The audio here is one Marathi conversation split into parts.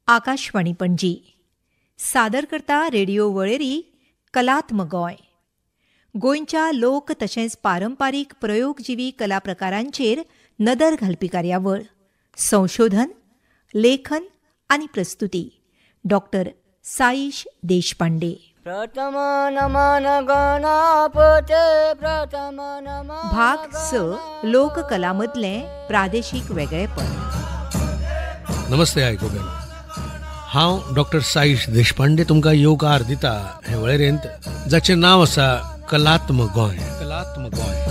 आकाशवाणी पणजी सादर करता रेडिओ वळेरी कलात्मक गोंय. गोंयच्या लोक तशेंच पारंपारीक प्रयोगजिवी कला प्रकारांचेर नदर घालपी कार्यावळ. संशोधन, लेखन आनी प्रस्तुती डॉक्टर साईश देशपांडे. भाग 6 लोककलामदलें प्रादेशीक वेगळेपण. नमस्ते आयकोगेलो, हांव डॉक्टर साईश देशपांडे तुमकां येवकार दिता हे वळेरेंत जाचें नांव आसा कलात्मक गोंय. कलात्मक गोंय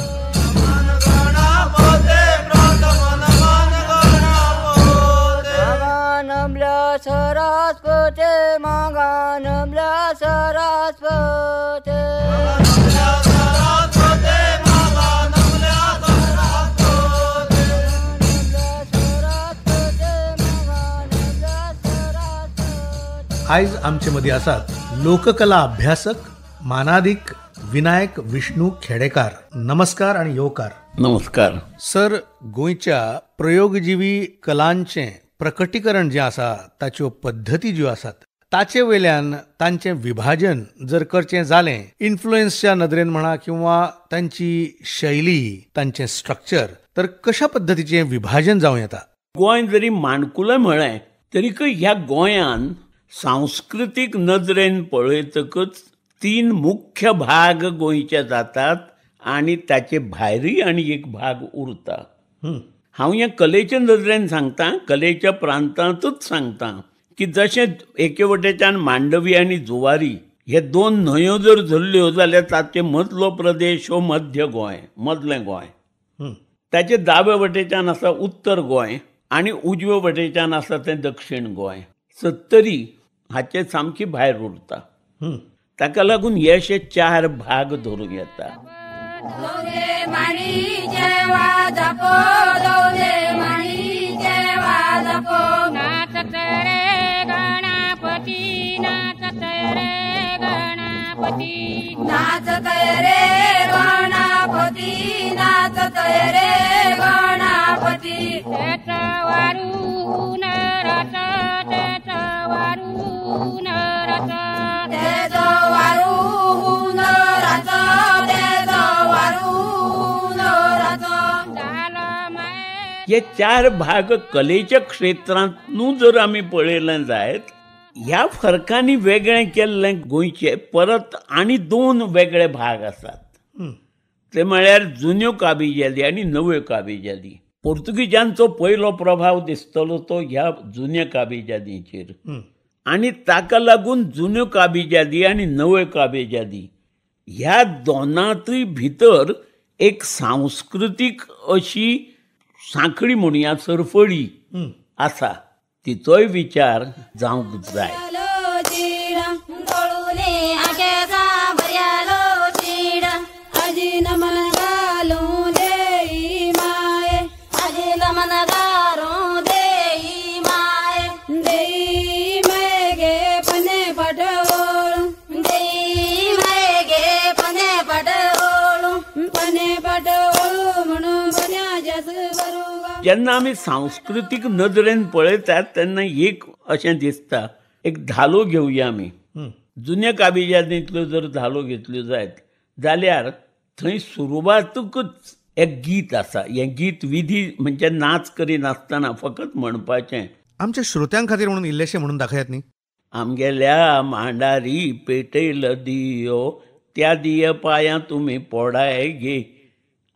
आयज आमचे मदीं आसात लोककला अभ्यासक मानादिक विनायक विष्णू खेडेकार. नमस्कार आणि येवकार. नमस्कार सर. गोंयच्या प्रयोगजिवी कलांचें प्रकटीकरण जें आसा ताच्यो पद्दती ज्यो आसात ताचे वयल्यान तांचें विभाजन जर करचें जालें इन्फ्लुएन्सच्या नदरेन म्हणा किंवा तांची शैली, तांचें स्ट्रक्चर, तर कशा पद्दतीचें विभाजन जावं येता? गोंय जरी माणकुलें म्हळें तरीकय ह्या गोंयान सांस्कृतीक नदरेन पळयतकच 3 मुख्य भाग गोंयचे जातात आनी ताचे भायरूय आनी एक भाग उरता. हांव ह्या कलेच्या नदरेन सांगता, कलेच्या प्रांतांतूच सांगता की जशें एके वटेच्यान मांडवी आनी जुवारी हे 2 न्हंयो जर धरल्यो जाल्यार ताचे मदलो प्रदेश हो मध्य गोंय, मदलें गोंय. ताचे दावे वटेच्यान आसा उत्तर गोंय आनी उजवे वटेच्यान आसा तें दक्षिण गोंय. 70 हाचे सामकी भायर उरता. ताका लागून हे अशे 4 भाग धरूं येता. हे 4 भाग कलेच्या क्षेत्रांतून जर आमी पळयलें जायत, ह्या फरकांनी वेगळें केल्लें गोंयचे परत आनी 2 वेगळे भाग आसात. ते म्हळ्यार जुन्यो काबिजादी आनी नव्यो काबिजादी. पोर्तुगीजांचो पयलो प्रभाव दिसतलो तो ह्या जुन्या काबिजादींचेर, आनी ताका लागून जुन्यो काबिजादी आनी नव्यो काबिजादी ह्या दोनांतूय भितर एक सांस्कृतीक अशी सांखळी म्हणुया, सरफळी आसा. तिचोय विचार जावंक जाय. जेन्ना आमी सांस्कृतीक नदरेन पळयतात तेन्ना एक अशें दिसता, एक धालो घेवया आमी. जुन्या काबिजादींतल्यो जर धालो घेतल्यो जायत जाल्यार थंय सुरवातूकच एक गीत आसा. हें गीत विधी म्हणजे नाच करिनासतना फकत म्हणपाचें. आमच्या श्रोत्यां खातीर म्हणून इल्लेशें म्हणून दाखयात न्ही. आमगेल्या मांडारी पेटयल दियो, त्या दिया पांयां तुमी पडाय गे,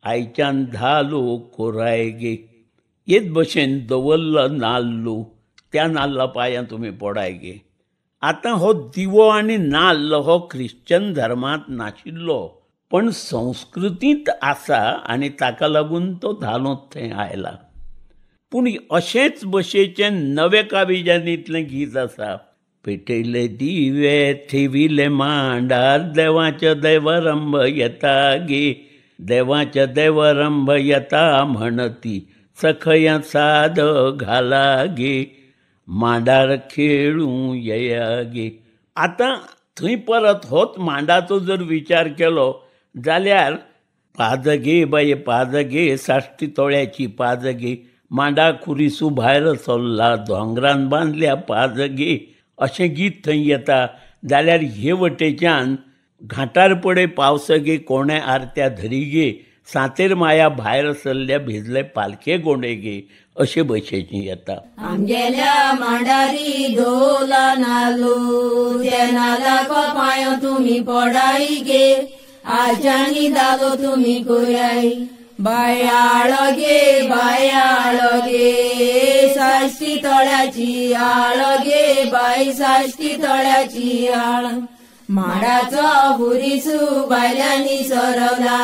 आयच्यान धालो कोराय गे. हेच भशेन दवरलं नाल्लू, त्या नाल्ला पांयां तुमी पडाय गे. आतां हो दिवो आनी नाल्ल हो ख्रिश्चन धर्मांत नाशिल्लो, पण संस्कृतींत आसा आनी ताका लागून तो धालो थंय आयला. पूण अशेंच भशेचें नवे काबिजादींतलें गीत आसा. पेटयले दिवे ठेविले मांडार, देवाचो देवरंभ येता गे, देवाचो देवरंभ येता म्हणती, सखया साद घाला गे, मांडार खेळूं येया गे. आतां थंय परत होच मांडाचो जर विचार केलो जाल्यार पाज गे बाये पाज गे, 60 तोळ्याची पाज गे, मांडा खुरिसू भायर सरला दोंगरान बांदल्या पाजगे अशें गीत थंय येता. जाल्यार हे वटेच्यान घाटार पडे पावसगे कोणे आरत्या धरिगे सातेर माया भायर सरल्या भिजले पालखे गोंडेगे अशे भशेची येता. आमगेल्या मांडारी धोला नालो त्या नालाक पांयो तुमी पडाई गे आजानी दालो तुमी कोराई बायाळ गे साश्टी तळ्याची आळ गे बाई साश्टी तळ्याची आळ माडाचो भुरीसू बायल्यांनी सरवला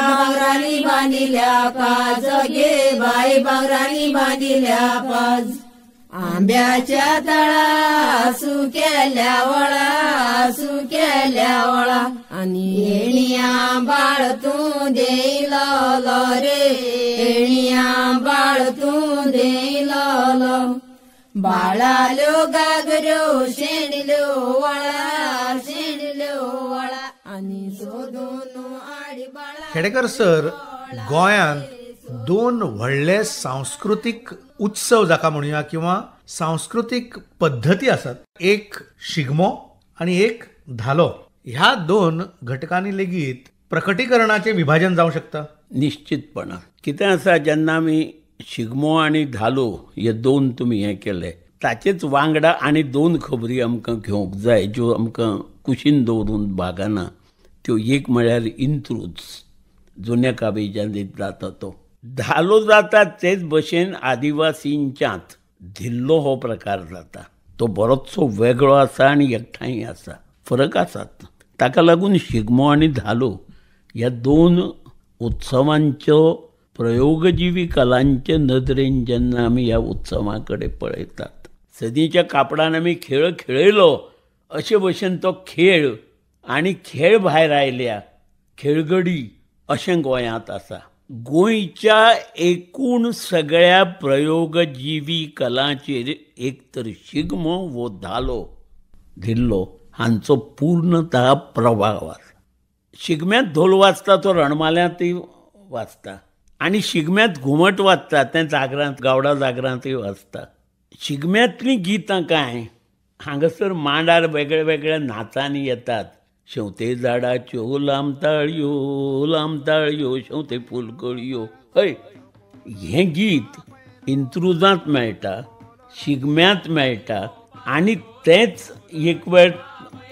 भांगरांनी बांदिल्या काज गे बाई भांगरांनी बांदिल्या पाज आंब्याच्या तळा सुकेल्या वळा आणि येणिया बाळ तू देईलो रे येणिया बाळ तू देईलो बाळालो गागरो शेणलो वळा आणि सोदून आडी बाळा. खेडेकर सर, गोंयांत दोन व्हडले सांस्कृतीक उत्सव जाका म्हणुया किंवा सांस्कृतीक पद्धती आसात. एक शिगमो आणि एक धालो. ह्या दोन घटकांनी लेगीत प्रकटीकरणाचे विभाजन जावं शकता. निश्चितपणान कितें आसा, जेन्ना आमी शिगमो आनी धालो हे दोन तुमी हें केले, ताचेच वांगडा आनी दोन खबरी आमकां घेवंक जाय ज्यो आमकां कुशीन दवरून भागना. त्यो एक म्हळ्यार इंत्रूज, जुन्या काबेजान जाता तो. धालो जाता तेच भशेन आदिवासींच्यात धिल्लो हो प्रकार जाता. तो बरोचसो वेगळो आसा आनी एकठांय आसा, फरक आसात. ताका लागून शिगमो आनी धालो ह्या दोन उत्सवांच्यो प्रयोगजीवी कलांचे नदरेन जेन्ना आमी ह्या उत्सवा कडेन पळयतात, सदीच्या कापडान आमी खेळ खेळयलो अशे भशेन तो खेळ आनी खेळ भायर आयल्या खेळगडी अशें गोंयांत आसा. गोंयच्या एकूण सगळ्या प्रयोगजीवी कलांचेर एक तर शिगमो वो धालो धिल्लो हांचो पूर्णता प्रभाव आसा. शिगम्यांत धोल वाजता तो रणमाल्यांतय वाजता आनी शिगम्यांत घुमट वाजता तें जागरांत गावडा जागरांतय वाजता. शिगम्यांतलीं गितां कांय हांगासर मांडार वेगळ्या वेगळ्या नाचांनी येतात. शेवते झाडाच्यो लांबताळयो शेवते फुलकळयो, हय हें गीत इंत्रुजांत मेळटा, शिगम्यांत मेळटा आनी तेंच एक वेळ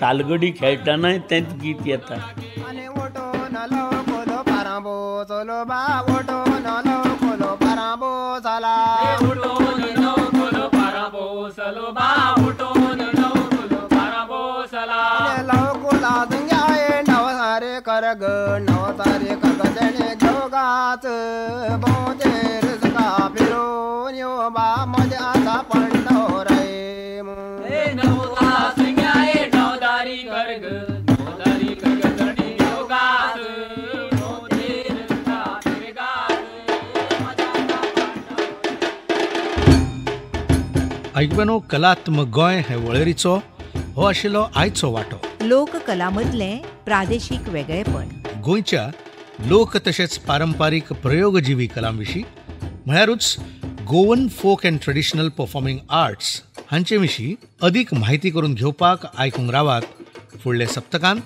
तालगडी खेळटनाय तेंच गीत येता. नवतारे कगजणे जोगात बोतेर का फिरून यो बा मध्ये आता पंडो रे नवता संग्याए नवदारी करग नवदारी कगजणे जोगात बोतेर का फिरगात. ऐकबनो कलात्मक गोंय हे वळेरीचो हो आशिल्लो आयचो वांटो. लोककलामदलें प्रादेशीक वेगळेपण. गोंयच्या लोक तशेंच पारंपारीक प्रयोगजीवी कलांविशीं म्हळ्यारूच Goan folk and traditional performing arts हांचे विशीं अदीक म्हायती करून घेवपाक आयकूंक रावात फुडले सप्तकांत.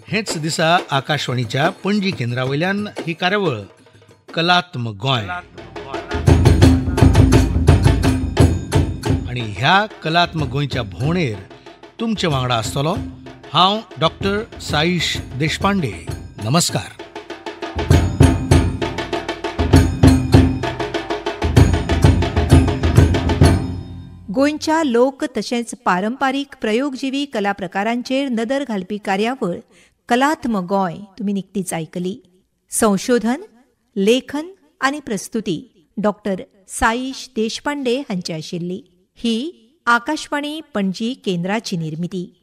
हेच दिसा आकाशवाणीच्या पणजी केंद्रा वयल्यान ही कार्यावळ कलात्मक गोंय. आनी ह्या कलात्मक गोंयच्या भोंवडेर तुमचे वांगडा आसतलो हांव डॉक्टर साईश देशपांडे. नमस्कार. गोंयच्या लोक तशेंच पारंपारीक प्रयोगजीवी कला प्रकारांचेर नदर घालपी कार्यावळ कलात्मक गोंय तुमी निकतीच आयकली. संशोधन, लेखन आनी प्रस्तुती डॉक्टर साईश देशपांडे हांची आशिल्ली. ही आकाशवाणी पणजी केंद्राची निर्मिती.